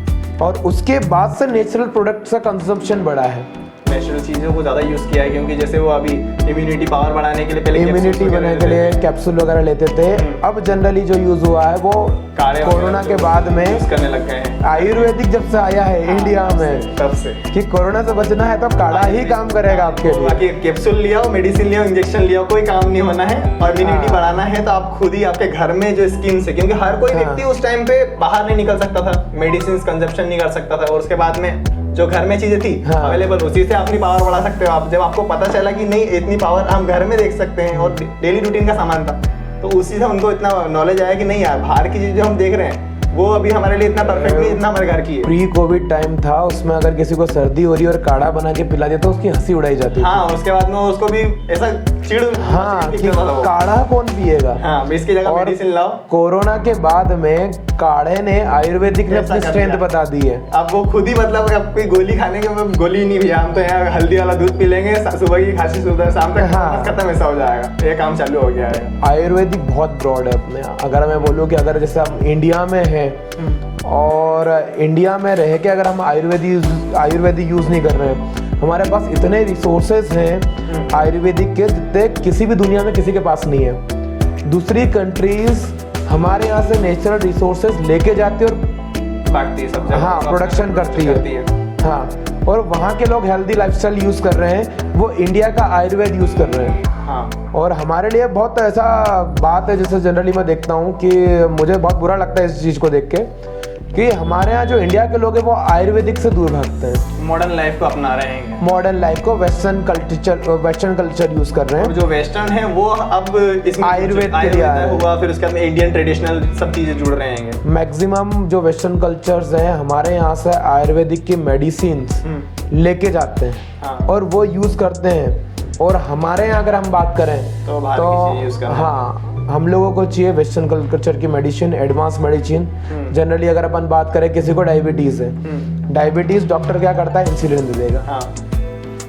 और उसके बाद से नेचुरल प्रोडक्ट्स का कंजम्पशन बढ़ा है। नेचुरल चीज़ों को ज़्यादा यूज़ किया है, क्योंकि जैसे वो अभी इम्यूनिटी पावर बढ़ाने के लिए पहले इम्यूनिटी बनाने के लिए कैप्सूल वगैरह लेते थे। अब जनरली जो यूज हुआ है वो कोरोना के बाद में यूज करने लग गए हैं। आयुर्वेदिक जब से आया है इंडिया में, तब से कि कोरोना से बचना है तो काढ़ा ही काम करेगा आपके लिए। बाकी कैप्सूल लिया हो, मेडिसिन लिया हो, इंजेक्शन लिया हो, कोई काम नहीं होना है। और इम्यूनिटी बढ़ाना है तो आप खुद ही आपके घर में जो स्किन से, क्योंकि हर कोई व्यक्ति उस टाइम पे बाहर नहीं निकल सकता था, मेडिसिन कंजप्शन नहीं कर सकता था, और उसके बाद में जो घर में चीजें थी अवेलेबल, उसी से अपनी पावर बढ़ा सकते हो आप। जब आपको पता चला कि नहीं इतनी पावर हम घर में देख सकते हैं और डेली रूटीन का सामान था, तो उसी से उनको इतना नॉलेज आया कि नहीं यार, बाहर की चीज़ जो हम देख रहे हैं वो अभी हमारे लिए इतना परफेक्ट नहीं जितना हमारे घर की है। प्री कोविड टाइम था, उसमें अगर किसी को सर्दी हो रही है और काढ़ा बना के पिला दिया तो उसकी हंसी उड़ाई जाती थी। हाँ, उसके बाद में उसको भी ऐसा चिड़ हाँ कि काढ़ा कौन पिएगा। हाँ, इसकी जगह और मेडिसिन लाओ। कोरोना के बाद में काढ़े ने आयुर्वेदिक ने अपनी स्ट्रेंथ बता दी है। अब वो खुद ही मतलब अब कोई गोली खाने के मतलब गोली नहीं भैया, हम तो यहाँ हल्दी वाला दूध पी लेंगे, सुबह की खांसी सुबह शाम तक हाँ। खत्म, ऐसा हो जाएगा, ये काम चालू हो गया है। आयुर्वेदिक बहुत ब्रॉड है अपने यहाँ। अगर मैं बोलूँ कि अगर जैसे हम इंडिया में है और इंडिया में रह के अगर हम आयुर्वेदिक यूज़ नहीं कर रहे हैं, हमारे पास इतने रिसोर्सेज हैं आयुर्वेदिक के जितने किसी भी दुनिया में किसी के पास नहीं है। दूसरी कंट्रीज हमारे यहाँ से नेचुरल रिसोर्सेज लेके जाती है और बांटती है सब जगह। हाँ प्रोडक्शन करती है। हाँ, और वहाँ के लोग हेल्दी लाइफस्टाइल यूज़ कर रहे हैं, वो इंडिया का आयुर्वेद यूज़ कर रहे हैं। हाँ। और हमारे लिए बहुत ऐसा बात है, जैसे जनरली मैं देखता हूँ कि मुझे बहुत बुरा लगता है इस चीज़ को देख के कि हमारे यहाँ जो इंडिया के लोग हैं वो आयुर्वेदिक से दूर भागते हैं, मॉडर्न लाइफ को अपना रहे हैं, मॉडर्न लाइफ को वेस्टर्न कल्चर यूज कर रहे और हैं। जो वेस्टर्न है वो अब इसमें आयुर्वेद के लिए आया है। हुआ, फिर उसके बाद इंडियन ट्रेडिशनल सब चीजें जुड़ रहे हैं। मैक्सिमम जो वेस्टर्न कल्चर्स हैं हमारे यहाँ से आयुर्वेदिक की मेडिसिन लेके जाते हैं हाँ। और वो यूज करते हैं। और हमारे यहाँ अगर हम बात करें तो बाहर की चीज़ यूज करना है। हाँ, हम लोगों को चाहिए वेस्टर्न कल्चर की मेडिसिन, एडवांस मेडिसिन। जनरली अगर अपन बात करें किसी को डायबिटीज है, डायबिटीज डॉक्टर क्या करता है, इंसुलिन दे देगा। हाँ।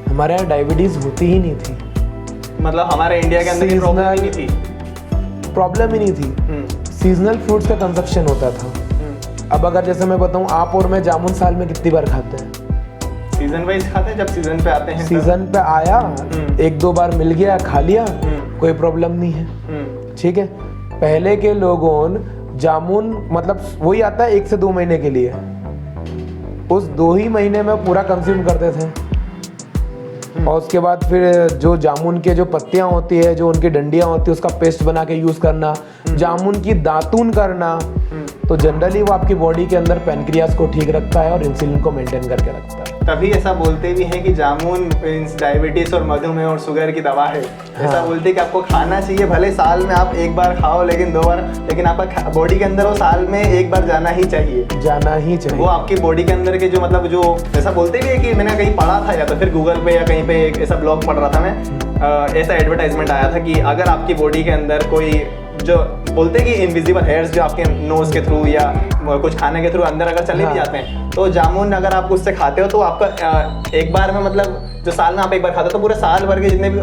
हमारे यहाँ डायबिटीज होती ही नहीं थी, मतलब हमारे इंडिया के अंदर प्रॉब्लम ही नहीं थी, प्रॉब्लम ही नहीं थी। सीजनल फ्रूट्स का कंजप्शन होता था। अब अगर जैसे मैं बताऊँ, आप और मैं जामुन साल में कितनी बार खाते हैं? सीजन वाइज खाते हैं, जब सीजन पे आते हैं। सीजन पे आया, एक दो बार मिल गया, खा लिया, कोई प्रॉब्लम नहीं है। ठीक है। पहले के लोगों जामुन मतलब वही आता है 1 से 2 महीने के लिए, उस 2 ही महीने में पूरा कंज्यूम करते थे। और उसके बाद फिर जो जामुन के जो पत्तियां होती है, जो उनकी डंडियां होती है, उसका पेस्ट बना के यूज करना, जामुन की दातून करना, तो जनरली वो आपकी बॉडी के अंदर पेनक्रियास को ठीक रखता है और इंसुलिन को मेंटेन करके रखता है। तभी ऐसा बोलते भी हैं कि जामुन डायबिटीज और मधुमेह और शुगर की दवा है। ऐसा बोलते हैं कि आपको खाना चाहिए, भले साल में आप 1 बार खाओ, लेकिन 2 बार, लेकिन आपका बॉडी के अंदर वो साल में 1 बार जाना ही चाहिए, जाना ही चाहिए। वो आपकी बॉडी के अंदर के जो मतलब जो ऐसा बोलते भी है कि मैंने कहीं पढ़ा था, या तो फिर गूगल पे या कहीं पे एक ऐसा ब्लॉग पढ़ रहा था मैं, ऐसा एडवर्टाइजमेंट आया था कि अगर आपकी बॉडी के अंदर कोई जो बोलते हैं कि इनविजिबल हेयर्स जो आपके नोज के थ्रू या कुछ खाने के थ्रू अंदर अगर चले भी जाते हैं, तो जामुन अगर आप उससे खाते हो तो आपका एक बार में मतलब जो साल में आप 1 बार खाते हो तो पूरे साल भर के जितने भी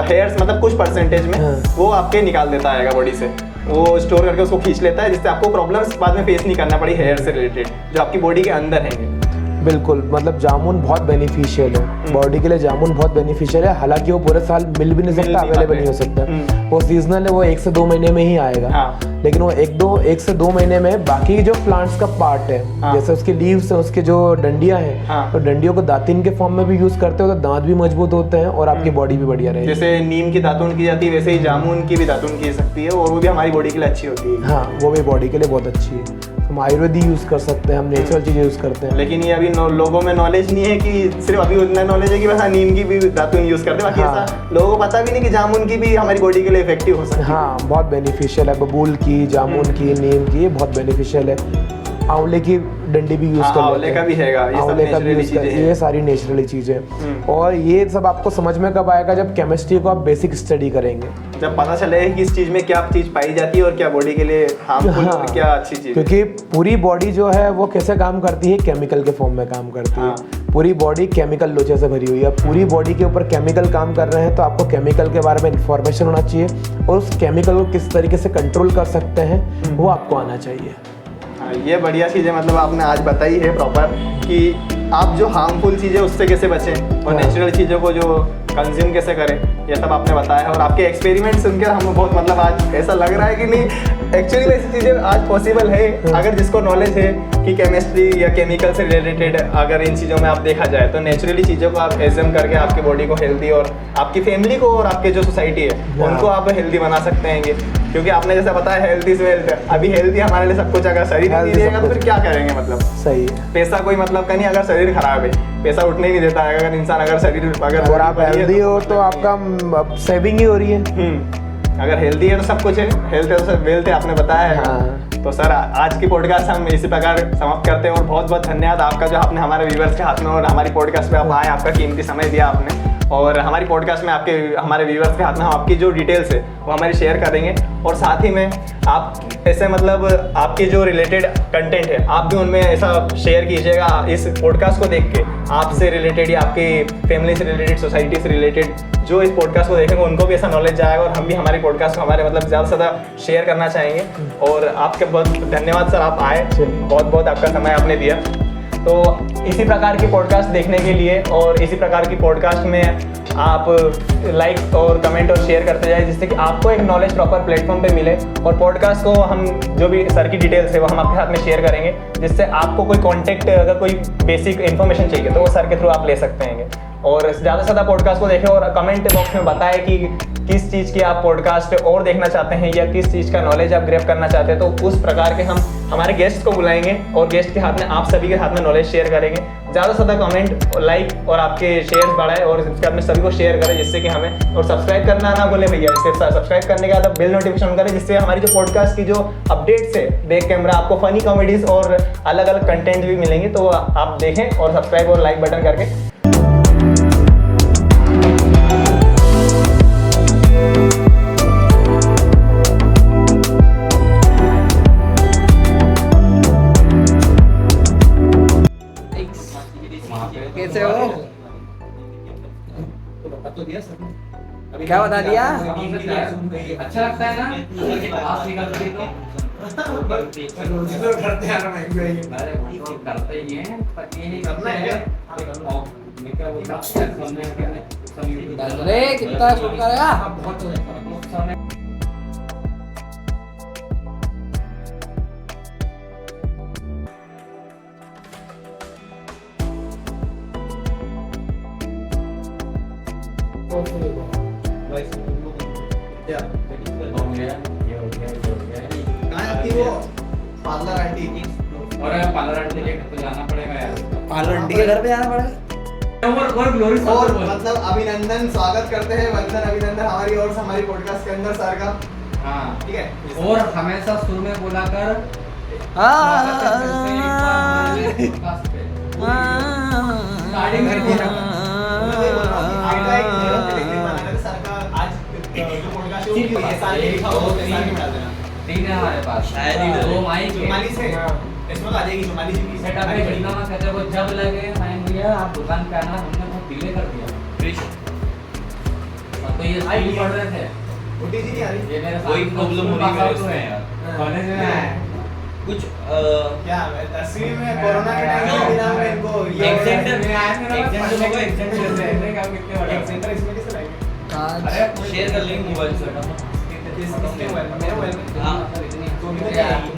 हेयर्स मतलब कुछ परसेंटेज में वो आपके निकाल देता है बॉडी से, वो स्टोर करके उसको खींच लेता है, जिससे आपको प्रॉब्लम्स बाद में फेस नहीं करना पड़ी हेयर से रिलेटेड जो आपकी बॉडी के अंदर है। बिल्कुल, मतलब जामुन बहुत बेनिफिशियल है बॉडी के लिए। जामुन बहुत बेनिफिशियल है, हालांकि वो पूरे साल मिल भी नहीं सकता, अवेलेबल नहीं हो सकता। वो सीजनल है, वो 1 से 2 महीने में ही आएगा। हाँ। लेकिन वो 1 से 2 महीने में बाकी जो प्लांट्स का पार्ट है, हाँ। जैसे उसके लीव्स है, उसके जो डंडियां हैं, हाँ। तो डंडियों को दातुन के फॉर्म में भी यूज करते हो तो दांत भी मजबूत होते हैं और आपकी बॉडी भी बढ़िया रहेगी। जैसे नीम की दातुन की जाती है, वैसे ही जामुन की भी दातुन की सकती है, और वो भी हमारी बॉडी के लिए अच्छी होती है। हाँ, वो भी बॉडी के लिए बहुत अच्छी है। हम आयुर्वेदिक यूज कर सकते हैं, हम नेचुरल चीजें यूज करते हैं। लेकिन ये अभी लोगों में नॉलेज नहीं है कि सिर्फ अभी उतना नॉलेज है कि बस नीम की भी दातुन यूज करते हैं, बाकी हाँ। ऐसा लोगों को पता भी नहीं कि जामुन की भी हमारी बॉडी के लिए इफेक्टिव हो सकती है। हाँ, बहुत बेनिफिशियल है। बबूल की, जामुन की, नीम की, ये बहुत बेनिफिशियल है। आंवले की डंडी भी यूज कर आंवले का भी हैगा, ये सब आंवले का भी नेचुरली यूज कर, चीजें हैं। ये सारी नेचुरली चीजें। और ये सब आपको समझ में कब आएगा, जब केमिस्ट्री को आप बेसिक स्टडी करेंगे, जब पता चले कि इस चीज में क्या चीज पाई जाती है और क्या बॉडी के लिए हार्मफुल हाँ। और क्या अच्छी चीज है। क्योंकि पूरी बॉडी जो है वो कैसे काम करती है, केमिकल के फॉर्म में काम करती है। हाँ। पूरी बॉडी केमिकल लोचे से भरी हुई है, पूरी बॉडी के ऊपर केमिकल काम कर रहे हैं, तो आपको केमिकल के बारे में इंफॉर्मेशन होना चाहिए और उस केमिकल को किस तरीके से कंट्रोल कर सकते हैं वो आपको आना चाहिए। ये बढ़िया चीज़ है, मतलब आपने आज बताई है प्रॉपर कि आप जो हार्मफुल चीज़ें उससे कैसे बचें और नेचुरल चीज़ों को जो कंज्यूम कैसे करें, ये सब आपने बताया है। और आपके एक्सपेरिमेंट सुनकर हमें बहुत मतलब आज ऐसा लग रहा है कि नहीं एक्चुअली में ऐसी चीज़ें आज पॉसिबल है, अगर जिसको नॉलेज है कि केमिस्ट्री या केमिकल से रिलेटेड अगर इन चीज़ों में आप देखा जाए तो नेचुरली चीज़ों को आप एज्यूम करके आपकी बॉडी को हेल्दी और आपकी फैमिली को और आपके जो सोसाइटी है उनको आप हेल्दी बना सकते हैं। क्योंकि आपने जैसे बताया हेल्थ इज वेल्थ, अभी हेल्थी हमारे लिए सब कुछ, अगर शरीर नहीं रहेगा तो फिर क्या करेंगे, मतलब सही है। पैसा कोई मतलब का नहीं, अगर शरीर खराब है पैसा उठने ही नहीं देता है। अगर इंसान अगर शरीर अगर आप हेल्दी हो तो आपका सेविंग ही हो रही है। अगर हेल्दी है तो सब कुछ है, हेल्थ है तो सब वेल्थ है, आपने बताया है। हाँ। तो सर आज की पॉडकास्ट हम इसी प्रकार समाप्त करते हैं और बहुत बहुत धन्यवाद आपका जो आपने हमारे व्यूवर्स के हाथ में और हमारी पॉडकास्ट पे आप आए, आपका कीमती समय दिया आपने। और हमारी पॉडकास्ट में आपके हमारे व्यूवर्स के हाथ में हम आपकी जो डिटेल्स है वो हमारी शेयर करेंगे और साथ ही में आप ऐसे मतलब आपके जो रिलेटेड कंटेंट है आप भी उनमें ऐसा शेयर कीजिएगा इस पॉडकास्ट को देख के, आपसे रिलेटेड या आपकी फैमिली से रिलेटेड, सोसाइटी से रिलेटेड जो इस पॉडकास्ट को देखेंगे उनको भी ऐसा नॉलेज जाएगा और हम भी हमारी पॉडकास्ट को हमारे मतलब ज़्यादा से ज़्यादा शेयर करना चाहेंगे। और आपके बहुत धन्यवाद सर, आप आए, बहुत बहुत आपका समय आपने दिया। तो इसी प्रकार की पॉडकास्ट देखने के लिए और इसी प्रकार की पॉडकास्ट में आप लाइक और कमेंट और शेयर करते जाए जिससे कि आपको एक नॉलेज प्रॉपर प्लेटफॉर्म पे मिले। और पॉडकास्ट को हम जो भी सर की डिटेल्स है वो हम आपके साथ में शेयर करेंगे जिससे आपको कोई कॉन्टेक्ट, अगर कोई बेसिक इन्फॉर्मेशन चाहिए तो वो सर के थ्रू आप ले सकते हैं। और ज़्यादा से ज़्यादा पॉडकास्ट को देखें और कमेंट बॉक्स में बताएं कि किस चीज़ की आप पॉडकास्ट और देखना चाहते हैं या किस चीज़ का नॉलेज आप ग्रैब करना चाहते हैं। तो उस प्रकार के हम हमारे गेस्ट को बुलाएंगे और गेस्ट के हाथ में आप सभी के हाथ में नॉलेज शेयर करेंगे। ज़्यादा से ज़्यादा कमेंट, लाइक और आपके शेयर्स बढ़ाएं और इसके बाद में सभी को शेयर करें जिससे कि हमें, और सब्सक्राइब करना ना भूलें भैया। इसके सब्सक्राइब करने के बाद बेल नोटिफिकेशन करें जिससे हमारी जो पॉडकास्ट की जो अपडेट्स है बैक कैमरा, आपको फनी कॉमेडीज और अलग अलग कंटेंट भी मिलेंगे। तो आप देखें और सब्सक्राइब और लाइक बटन करके कैसे हो? क्या बता दिया? अच्छा लगता है ना आवाज निकलती तो करते ही हैं, पर ये करना है अरे कितना शूट करेगा? पार्लर आंटी और पार्लर आंटी के घर तो जाना पड़ेगा यार। पार्लर आंटी के घर पे जाना पड़ेगा। और ग्लोरी और मतलब अभिनंदन, स्वागत करते हैं, वंदन अभिनंदन हमारी ओर से हमारी पॉडकास्ट के अंदर सर का। हाँ ठीक है। और हमेशा शुरू में बोला कर तीन है हमारे पास, शायद दो माइक इसमें आ जाएगी सोमाली जी की सेटअप है। टीना में कहते को जब लगे मैं भैया आप दुकान पे आना, हमने बहुत डिले कर दिया। तो ये स्कूल पढ़ रहे थे, ओटी जी नहीं आ रही, ये मेरे कोई प्रॉब्लम नहीं है उसमें यार। कॉलेज में है कुछ क्या 10वीं में कोरोना के टाइम में बिना में इनको ये सेंटर इसमें कैसे लाएंगे? शेयर कर लेंगे मोबाइल से। इसके मोबाइल में, मेरे मोबाइल में। हाँ। तो